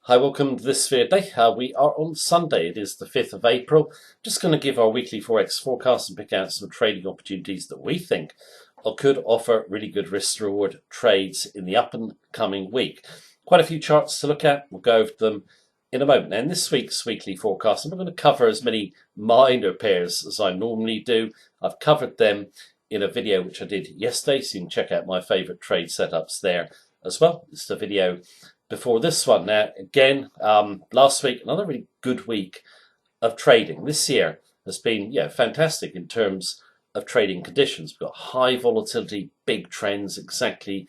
Hi, welcome to this video day. We are on Sunday. It is the 5th of April. Just going to give our weekly Forex forecast and pick out some trading opportunities that we think could offer really good risk reward trades in the up and coming week. Quite a few charts to look at. We'll go over them in a moment. Now, in this week's weekly forecast, I'm not going to cover as many minor pairs as I normally do. I've covered them in a video which I did yesterday, so you can check out my favorite trade setups there as well. It's the video before this one. Now, again, last week, another really good week of trading. This year has been fantastic in terms of trading conditions. We've got high volatility, big trends, exactly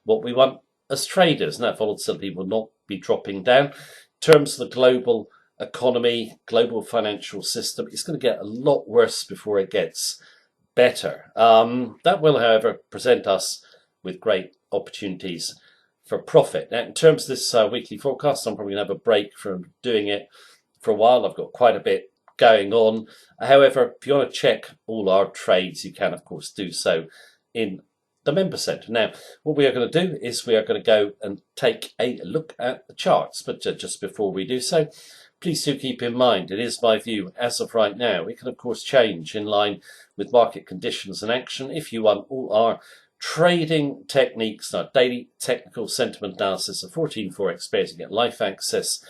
what we want as traders. And that volatility will not be dropping down. In terms of the global economy, global financial system, it's going to get a lot worse before it gets better. That will, however, present us with great opportunities for profit. Now, in terms of this weekly forecast, I'm probably going to have a break from doing it for a while. I've got quite a bit going on. However, if you want to check all our trades, you can, of course, do so in the member centre. Now, what we are going to do is we are going to go and take a look at the charts. But just before we do so, please do keep in mind, it is my view as of right now. It can, of course, change in line with market conditions and action. If you want all our trading techniques, our daily technical sentiment analysis of 14 Forex pairs, you get live access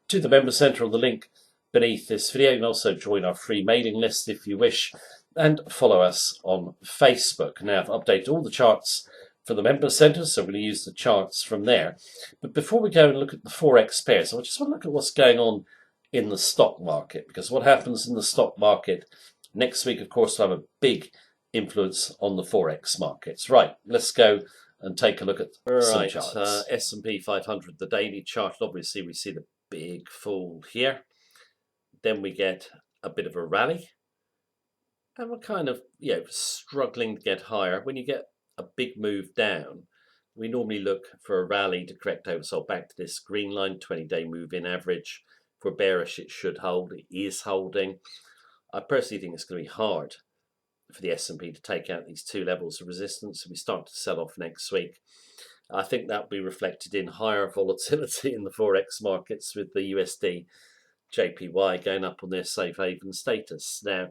to the member centre on the link beneath this video. You can also join our free mailing list if you wish, and follow us on Facebook. Now, I've updated all the charts for the member centre, so we're going to use the charts from there. But before we go and look at the Forex pairs, I just want to look at what's going on in the stock market, because what happens in the stock market next week, of course, will have a big influence on the Forex markets. Right, let's go and take a look at some charts. S&P 500, the daily chart. Obviously, we see the big fall here. Then we get a bit of a rally. And we're kind of, struggling to get higher. When you get a big move down, we normally look for a rally to correct oversold back to this green line, 20-day move-in average. If we're bearish, it should hold. It is holding. I personally think it's going to be hard for the S&P to take out these two levels of resistance. If we start to sell off next week, I think that will be reflected in higher volatility in the Forex markets, with the USD JPY going up on their safe haven status. Now,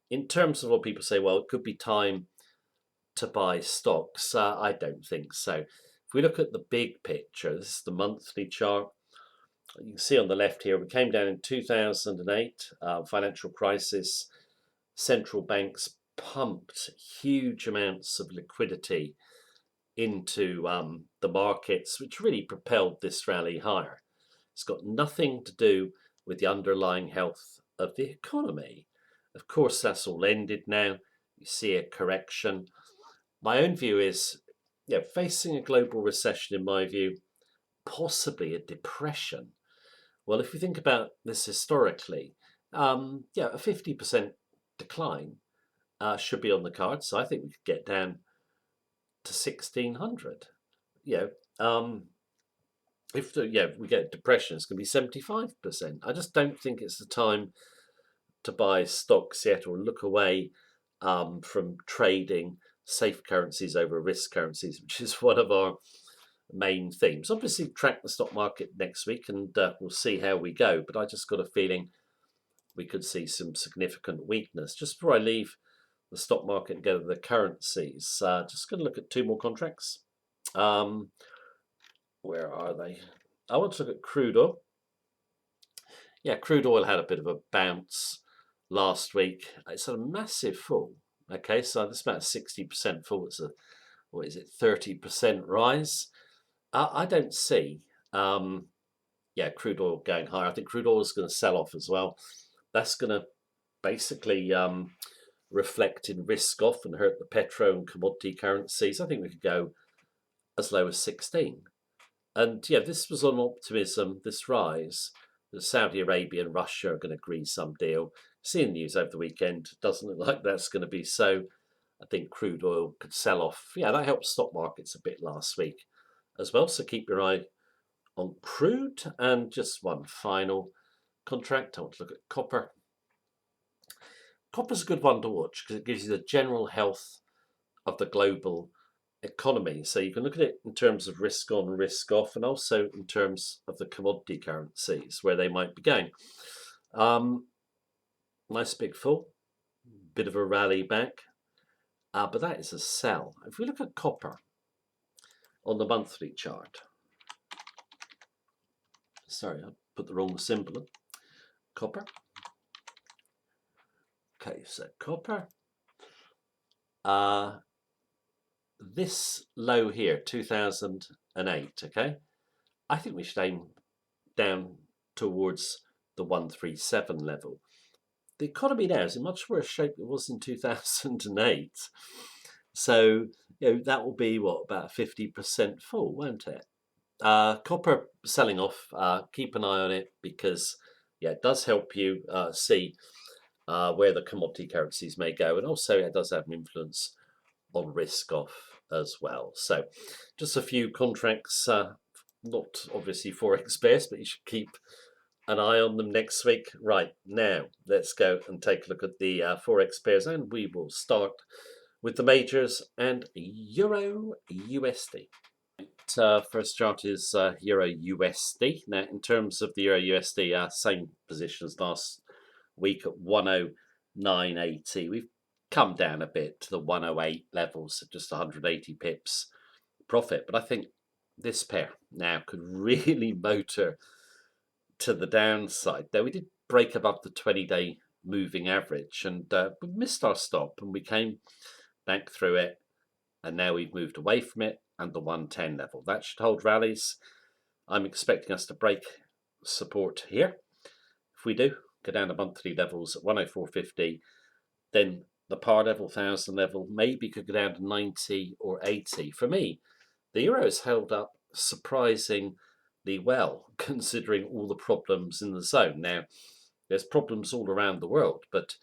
in terms of what people say, well, it could be time to buy stocks. I don't think so. If we look at the big picture, this is the monthly chart. You can see on the left here, we came down in 2008, financial crisis. Central banks pumped huge amounts of liquidity into the markets, which really propelled this rally higher. It's got nothing to do with the underlying health of the economy. Of course, that's all ended now. You see a correction. My own view is, facing a global recession, in my view, possibly a depression. Well, if you think about this historically, a 50% decline should be on the cards. So I think we could get down to 1600. If we get depression, it's going to be 75%. I just don't think it's the time to buy stocks yet, or look away from trading safe currencies over risk currencies, which is one of our main themes. Obviously, track the stock market next week, and we'll see how we go. But I just got a feeling we could see some significant weakness. Just before I leave the stock market and go to the currencies, just going to look at two more contracts. Where are they? I want to look at crude oil. Yeah, crude oil had a bit of a bounce last week. It's a massive fall. Okay, so that's about a 60% fall. It's a, 30% rise. I don't see, crude oil going higher. I think crude oil is going to sell off as well. That's going to basically reflect in risk off and hurt the petro and commodity currencies. I think we could go as low as 16. And this was on optimism, this rise, that Saudi Arabia and Russia are going to agree some deal. Seeing news over the weekend, doesn't look like that's going to be so. I think crude oil could sell off. Yeah, that helped stock markets a bit last week as well. So keep your eye on crude. And just one final contract. I want to look at copper. Copper's a good one to watch because it gives you the general health of the global economy. So you can look at it in terms of risk on, risk off, and also in terms of the commodity currencies where they might be going. Um, nice big fall, bit of a rally back, but that is a sell. If we look at copper on the monthly chart, sorry, I put the wrong symbol in. Copper. Okay, so copper. This low here, 2008, okay? I think we should aim down towards the 137 level. The economy now is in much worse shape than it was in 2008. So, that will be what, about a 50% fall, won't it? Copper selling off, keep an eye on it because, it does help you see where the commodity currencies may go. And also, it does have an influence on risk off as well. So, just a few contracts, not obviously Forex bears, but you should keep an eye on them next week. Right, now let's go and take a look at the Forex pairs, and we will start with the majors and Euro USD. First chart is Euro USD. Now, in terms of the Euro USD, same position as last week at 109.80. We've come down a bit to the 108 levels, so just 180 pips profit. But I think this pair now could really motor to the downside. Though we did break above the 20-day moving average, and we missed our stop, and we came back through it, and now we've moved away from it and the 110 level. That should hold rallies. I'm expecting us to break support here. If we do, go down to monthly levels at 104.50, then the par level, 1000 level, maybe could go down to 90 or 80. For me, the euro has held up surprisingly well, considering all the problems in the zone. Now, there's problems all around the world, but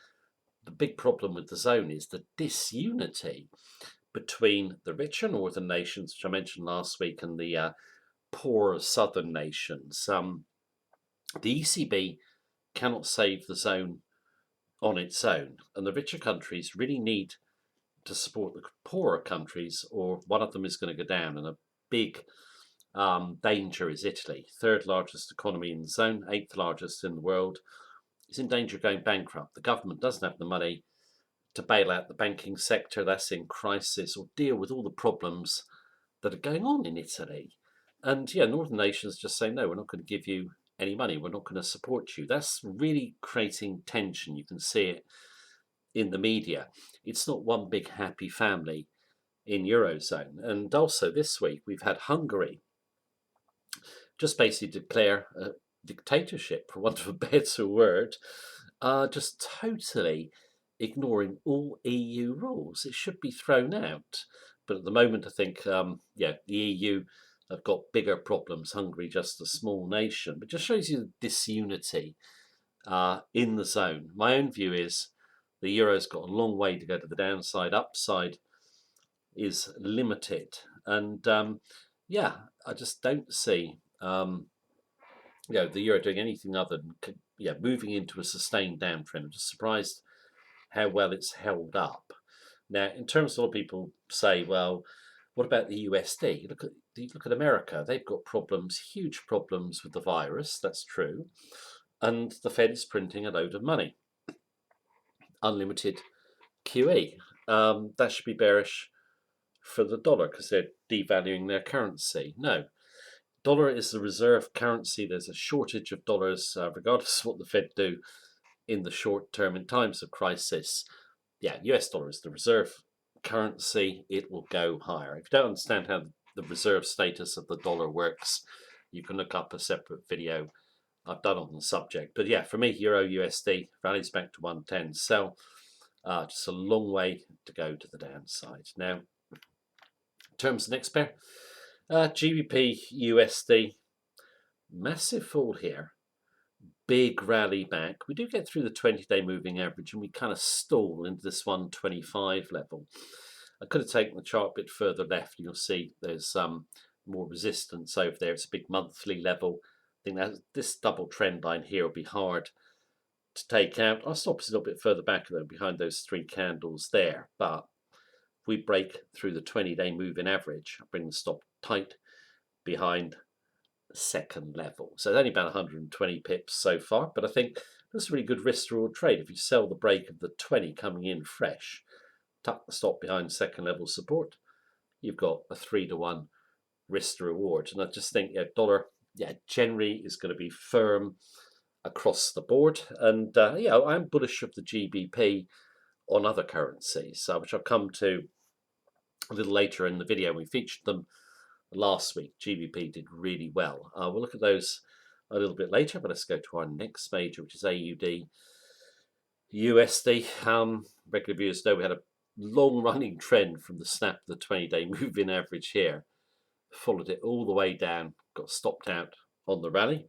the big problem with the zone is the disunity between the richer northern nations, which I mentioned last week, and the poorer southern nations. The ECB cannot save the zone on its own, and the richer countries really need to support the poorer countries, or one of them is going to go down. And a big danger is Italy, third largest economy in the zone, eighth largest in the world, is in danger of going bankrupt. The government doesn't have the money to bail out the banking sector that's in crisis or deal with all the problems that are going on in Italy. And northern nations just say, no, we're not going to give you any money. We're not going to support you. That's really creating tension. You can see it in the media. It's not one big happy family in Eurozone. And also this week, we've had Hungary just basically declare a dictatorship, for want of a better word, just totally ignoring all EU rules. It should be thrown out. But at the moment, I think, the EU have got bigger problems. Hungary, just a small nation. But just shows you the disunity in the zone. My own view is the euro's got a long way to go to the downside. Upside is limited. And I just don't see the euro doing anything other than moving into a sustained downtrend. I'm just surprised how well it's held up. Now, in terms of what people say, well, what about the USD? Look at America. They've got problems, huge problems with the virus. That's true, and the Fed is printing a load of money, unlimited QE. That should be bearish for the dollar because they're devaluing their currency. No, dollar is the reserve currency. There's a shortage of dollars, regardless of what the Fed do in the short term. In times of crisis, US dollar is the reserve currency. It will go higher. If you don't understand how the reserve status of the dollar works, you can look up a separate video I've done on the subject. But for me, Euro USD rallies back to 110. Sell. Just a long way to go to the downside. Now, in terms of the next pair, GBP USD, massive fall here. Big rally back. We do get through the 20-day moving average and we kind of stall into this 125 level. I could have taken the chart a bit further left. You'll see there's more resistance over there. It's a big monthly level. I think that this double trend line here will be hard to take out. Our stop is a little bit further back though, behind those three candles there. But we break through the 20-day moving average, bring the stop tight behind second level. So it's only about 120 pips so far, but I think that's a really good risk reward trade. If you sell the break of the 20 coming in fresh, tuck the stop behind second level support, you've got a 3-to-1 risk to reward. And I just think dollar, generally is going to be firm across the board. And I'm bullish of the GBP on other currencies, which I'll come to a little later in the video. We featured them last week. GBP did really well. We'll look at those a little bit later, but let's go to our next major, which is AUD USD. Regular viewers know we had a long running trend from the snap of the 20-day moving average here, followed it all the way down, got stopped out on the rally,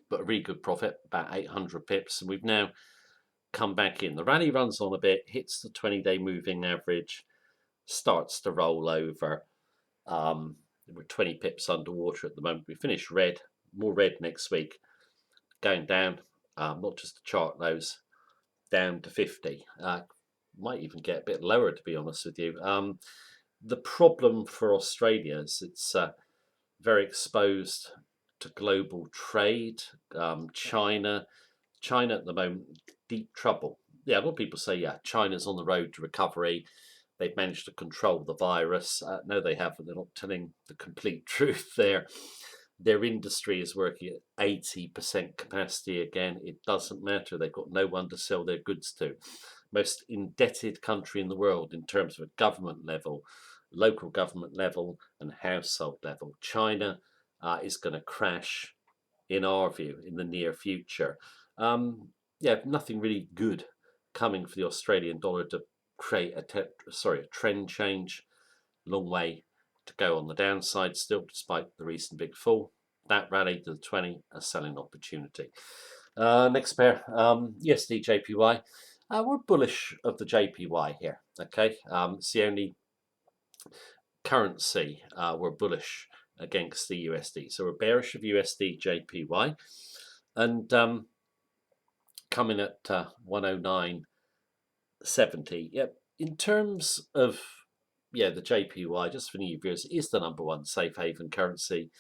but a really good profit, about 800 pips, and we've now come back in. The rally runs on a bit, hits the 20-day moving average, starts to roll over. We're 20 pips underwater at the moment. We finish red, more red next week, going down, not just the chart lows, down to 50. Might even get a bit lower, to be honest with you. The problem for Australia is it's very exposed to global trade. China at the moment, deep trouble. A lot of people say, China's on the road to recovery. They've managed to control the virus. No, they haven't. They're not telling the complete truth there. Their industry is working at 80% capacity again. It doesn't matter. They've got no one to sell their goods to. Most indebted country in the world in terms of a government level, local government level, and household level. China is going to crash, in our view, in the near future. Nothing really good coming for the Australian dollar to create a trend change. Long way to go on the downside still, despite the recent big fall. That rally to the 20, a selling opportunity. Next pair, USD JPY. We're bullish of the JPY here. Okay, it's the only currency we're bullish against the USD. So we're bearish of USD JPY, and coming at 109.70. Yep. In terms of the JPY, just for new viewers, is the number one safe haven currency.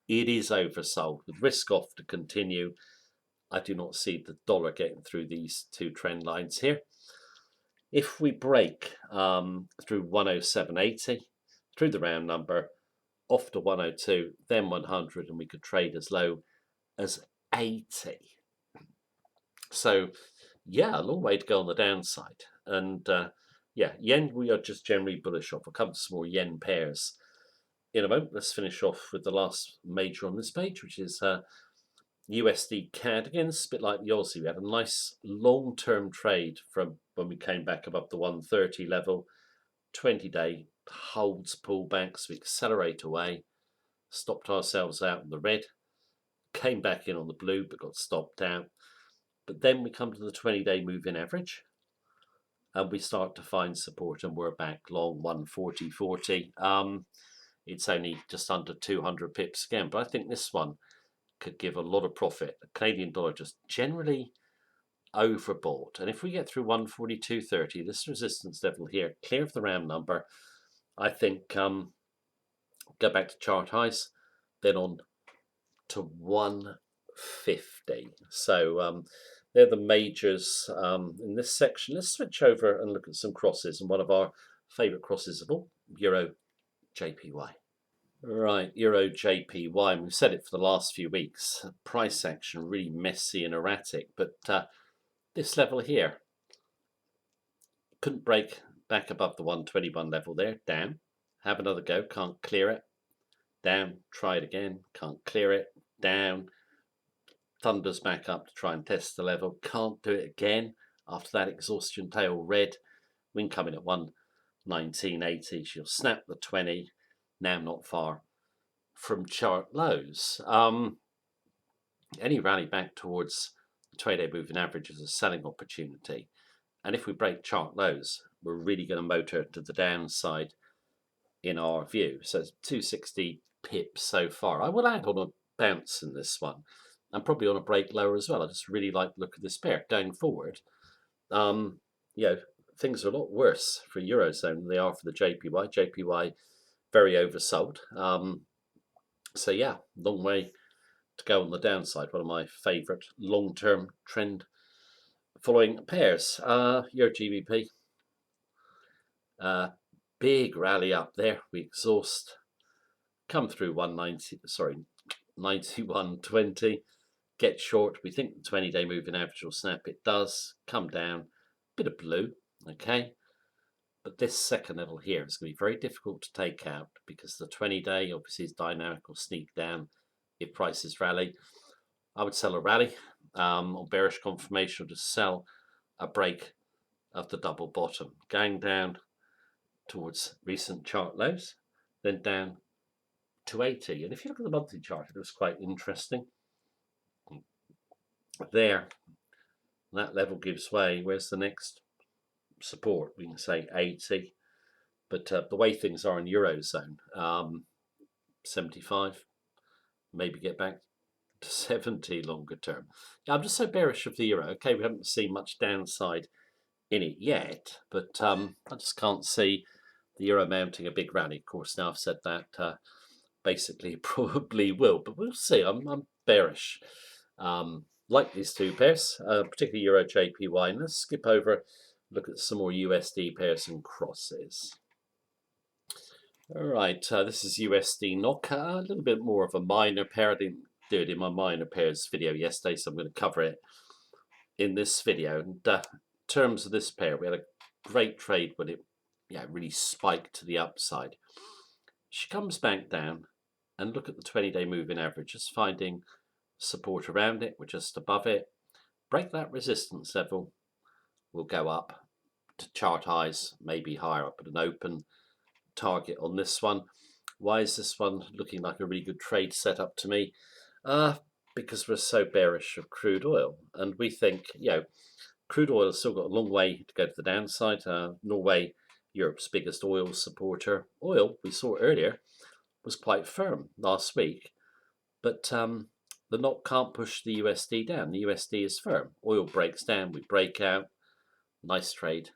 It is oversold with risk off to continue. I do not see the dollar getting through these two trend lines here. If we break through 107.80, through the round number, off to 102, then 100, and we could trade as low as 80. So, a long way to go on the downside. And yen we are just generally bullish off. I'll come to some more yen pairs in a moment. Let's finish off with the last major on this page, which is USD CAD. Again, it's a bit like the Aussie. We had a nice long-term trade from when we came back above the 130 level. 20-day holds pullbacks. We accelerate away, stopped ourselves out in the red, came back in on the blue, but got stopped out. But then we come to the 20-day moving average, and we start to find support, and we're back long 140.40. It's only just under 200 pips again, but I think this one could give a lot of profit. The Canadian dollar just generally overbought, and if we get through 142.30, this resistance level here, clear of the round number, I think go back to chart highs, then on to 150. So they're the majors in this section. Let's switch over and look at some crosses, and one of our favourite crosses of all, Euro JPY. Right, Euro JPY. We've said it for the last few weeks. Price action really messy and erratic, but this level here couldn't break back above the 121 level there. Down, have another go, can't clear it. Down, try it again, can't clear it. Down, thunders back up to try and test the level, can't do it again. After that exhaustion tail red, wing coming at 119.80. She'll snap the 20. Now not far from chart lows. Any rally back towards the 20-day moving average is a selling opportunity. And if we break chart lows, we're really going to motor to the downside in our view. So it's 260 pips so far. I will add on a bounce in this one. I'm probably on a break lower as well. I just really like the look of this pair going forward. things are a lot worse for Eurozone than they are for the JPY. JPY very oversold. So yeah, long way to go on the downside. One of my favourite long-term trend following pairs. Euro GBP, big rally up there. We exhaust, come through 190. Sorry, 91.20. Get short. We think the 20-day moving average will snap. It does come down. Bit of blue. Okay. But this second level here is going to be very difficult to take out because the 20-day obviously is dynamic, will sneak down if prices rally. I would sell a rally or bearish confirmation, or just sell a break of the double bottom, going down towards recent chart lows, then down to 80. And if you look at the monthly chart, it was quite interesting. There, that level gives way. Where's the next support? We can say 80. But the way things are in Eurozone, 75, maybe get back to 70 longer term. Yeah, I'm just so bearish of the euro. Okay, we haven't seen much downside in it yet, but I just can't see the euro mounting a big rally. Of course, now I've said that, basically it probably will, but we'll see. I'm bearish. Like these two pairs, particularly Euro JPY. And let's skip over, look at some more USD pairs and crosses. All right, this is USD NOK, a little bit more of a minor pair. I didn't do it in my minor pairs video yesterday, so I'm going to cover it in this video. And in terms of this pair, we had a great trade when it really spiked to the upside. She comes back down, and look at the 20-day moving average, just finding support around it. We're just above it. Break that resistance level, we'll go up to chart highs, maybe higher up at an open target on this one. Why is this one looking like a really good trade setup to me? Because we're so bearish of crude oil, and we think crude oil has still got a long way to go to the downside. Norway, Europe's biggest oil supporter. Oil, we saw earlier, was quite firm last week, but the NOK can't push the USD down. The USD is firm. Oil breaks down, we break out. Nice trade,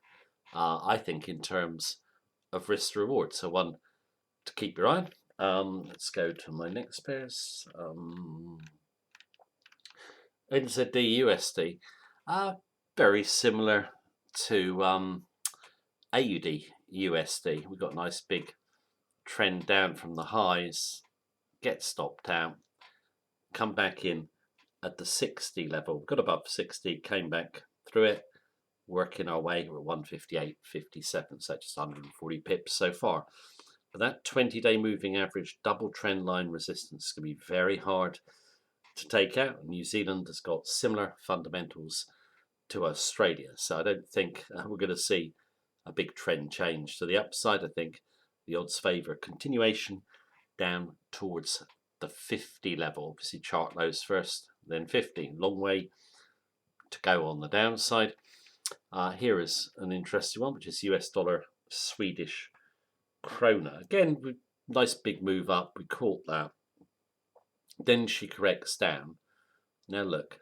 I think, in terms of risk to reward. So one to keep your eye on. Let's go to my next pairs. NZD USD, very similar to AUD USD. We've got a nice big trend down from the highs, get stopped out, come back in at the 60 level, got above 60, came back through it, working our way. We're 158.57, so just 140 pips so far. But that 20-day moving average double trend line resistance is going to be very hard to take out. New Zealand has got similar fundamentals to Australia, so I don't think we're going to see a big trend change to the upside. I think the odds favour continuation down towards the 50 level. Obviously chart lows first, then 50. Long way to go on the downside. Here is an interesting one, which is US dollar Swedish krona. Again, nice big move up. We caught that. Then she corrects down. Now look,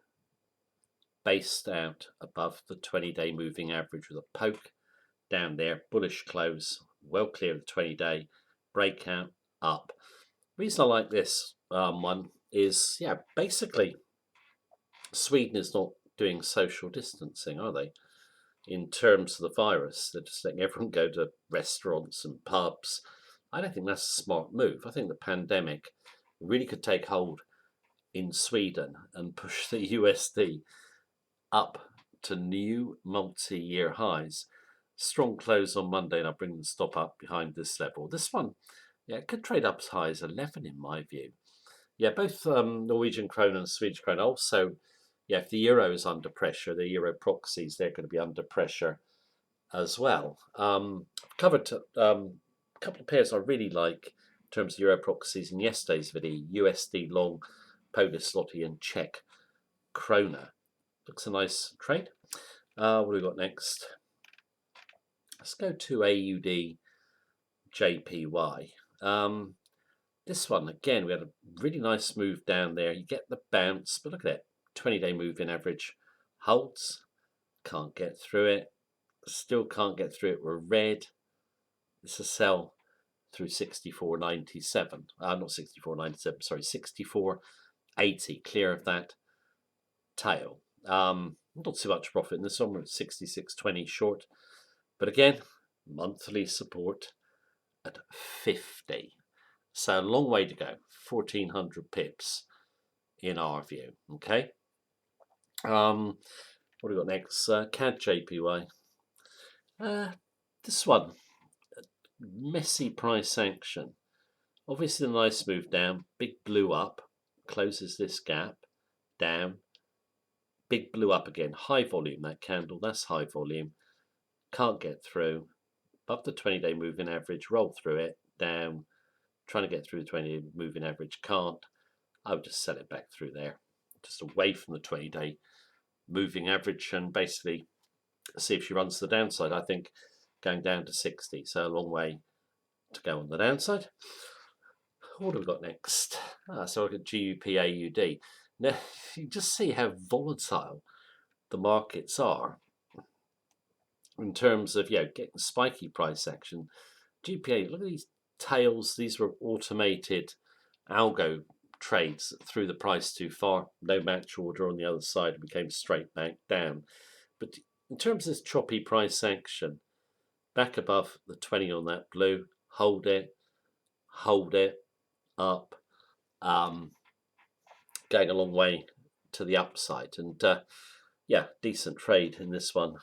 based out above the 20-day moving average with a poke down there. Bullish close, well clear of the 20-day. Breakout up. The reason I like this one is, basically Sweden is not doing social distancing, are they? In terms of the virus, they're just letting everyone go to restaurants and pubs. I don't think that's a smart move. I think the pandemic really could take hold in Sweden and push the USD up to new multi-year highs. Strong close on Monday, and I'll bring the stop up behind this level. This one, it could trade up as high as 11 in my view. Both Norwegian krona and Swedish krona. Also, if the euro is under pressure, the euro proxies, they're going to be under pressure as well. Covered a couple of pairs I really like in terms of euro proxies in yesterday's video. USD long, Polish zloty and Czech krona. Looks a nice trade. What do we got next? Let's go to AUD JPY. This one, again, we had a really nice move down there. You get the bounce, but look at it. 20-day moving average holds. Can't get through it. Still can't get through it. We're red. It's a sell through 64.97. Not 64.97, sorry, 64.80. Clear of that tail. Not too much profit in this one. We're at 66.20 short. But again, monthly support at 50. So a long way to go. 1,400 pips in our view. Okay. What do we got next? CAD JPY. This one, messy price action. Obviously, a nice move down. Big blue up, closes this gap, down. Big blue up again. High volume, that candle. That's high volume. Can't get through. Above the 20-day moving average, roll through it, down. Trying to get through the 20-day moving average, can't. I would just sell it back through there. Just away from the 20-day moving average and basically see if she runs to the downside. I think going down to 60, so a long way to go on the downside. What have we got next? So I got GUP Now you just see how volatile the markets are in terms of getting spiky price action. GPA, look at these tails. These were automated algo trades through the price too far. No match order on the other side. It became straight back down. But in terms of this choppy price action, back above the 20 on that blue, hold it, up, going a long way to the upside. And decent trade in this one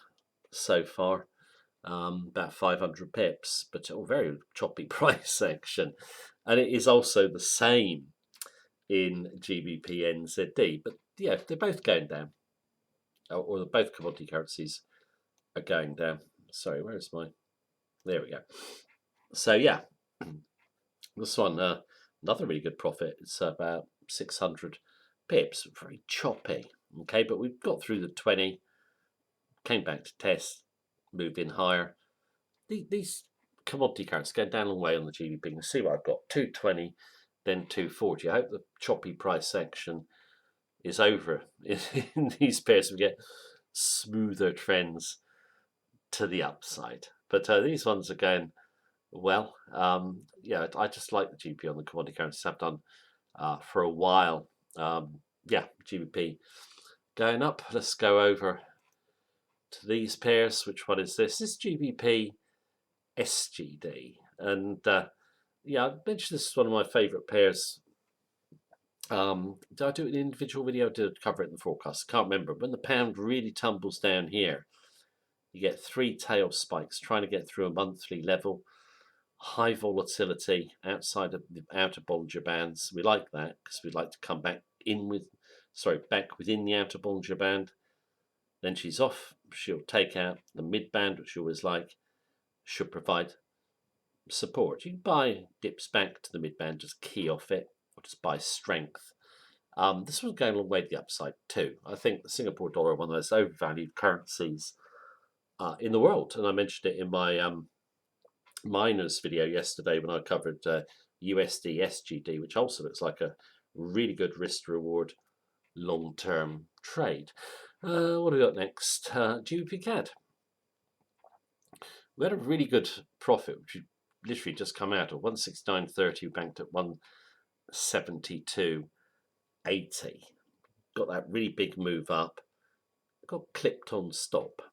so far. About 500 pips, but very choppy price action. And it is also the same in GBP NZD. But yeah, they're both going down. Or both commodity currencies are going down. Sorry, where's my... There we go. So yeah, this one, another really good profit. It's about 600 pips. Very choppy. Okay, but we've got through the 20, came back to test, moved in higher. These commodity currencies go down a long way on the GBP. You can see what I've got, 220, then 240. I hope the choppy price action is over in these pairs. We get smoother trends to the upside. But these ones are going well. I just like the GBP on the commodity currencies. I've done for a while. GBP going up. Let's go over to these pairs. Which one is this? This is GBP SGD. And I mentioned this is one of my favourite pairs. Did I do an individual video? Did I cover it in the forecast? Can't remember. When the pound really tumbles down here, you get 3 tail spikes trying to get through a monthly level. High volatility outside of the outer Bollinger Bands. We like that because we'd like to come back back within the outer Bollinger Band. Then she's off. She'll take out the mid band, which you always like. Should provide support. You can buy dips back to the mid band, just key off it, or just buy strength. This one's going a long way to the upside too. I think the Singapore dollar, one of those overvalued currencies in the world, and I mentioned it in my miners video yesterday when I covered USD SGD, which also looks like a really good risk reward long-term trade. What do we got next? GBP CAD. We had a really good profit, which literally just come out of 169.30, banked at 172.80. Got that really big move up. Got clipped on stop.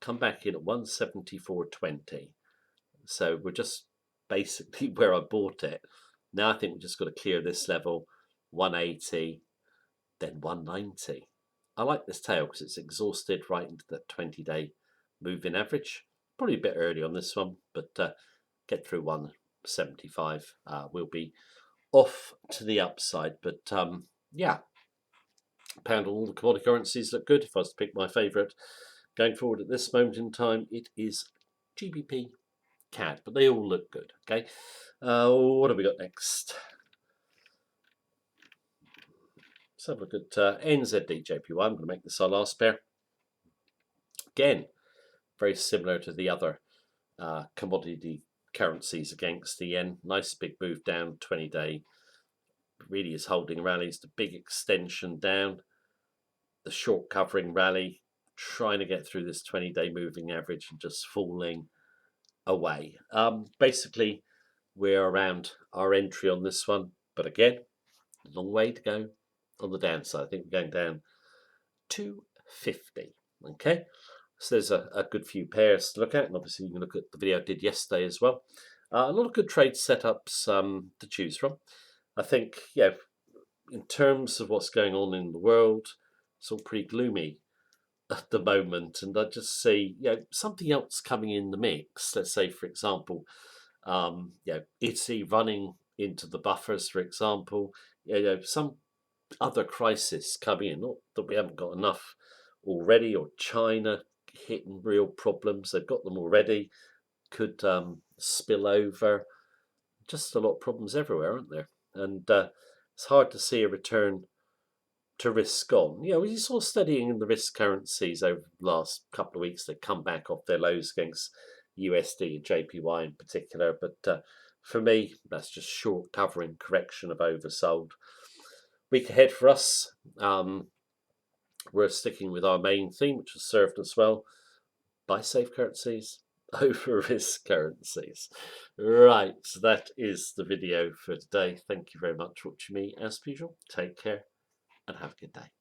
Come back in at 174.20. So we're just basically where I bought it. Now I think we've just got to clear this level, 180, then 190. I like this tail because it's exhausted right into the 20-day moving average. Probably a bit early on this one, but get through 175. We'll be off to the upside. But pound on all the commodity currencies look good. If I was to pick my favourite going forward at this moment in time, it is GBP CAD, but they all look good. Okay, what have we got next? Let's have a look at NZD JPY. I'm going to make this our last pair. Again, very similar to the other commodity currencies against the yen. Nice big move down, 20-day. Really is holding rallies. The big extension down. The short covering rally, trying to get through this 20-day moving average and just falling away. Basically, we're around our entry on this one, but again, long way to go on the downside. I think we're going down 250. Okay, so there's a good few pairs to look at, and obviously you can look at the video I did yesterday as well. A lot of good trade setups to choose from. I think, yeah, in terms of what's going on in the world, it's all pretty gloomy at the moment, and I just see, something else coming in the mix. Let's say, for example, Italy running into the buffers, for example, some other crisis coming in. Not that we haven't got enough already, or China hitting real problems. They've got them already. Could spill over. Just a lot of problems everywhere, aren't there? And it's hard to see a return to risk on. We saw steadying in the risk currencies over the last couple of weeks. They come back off their lows against USD and JPY in particular. But for me, that's just short covering correction of oversold. Week ahead for us, we're sticking with our main theme, which has served us well. Buy safe currencies over risk currencies. Right, so that is the video for today. Thank you very much for watching me as usual. Take care and have a good day.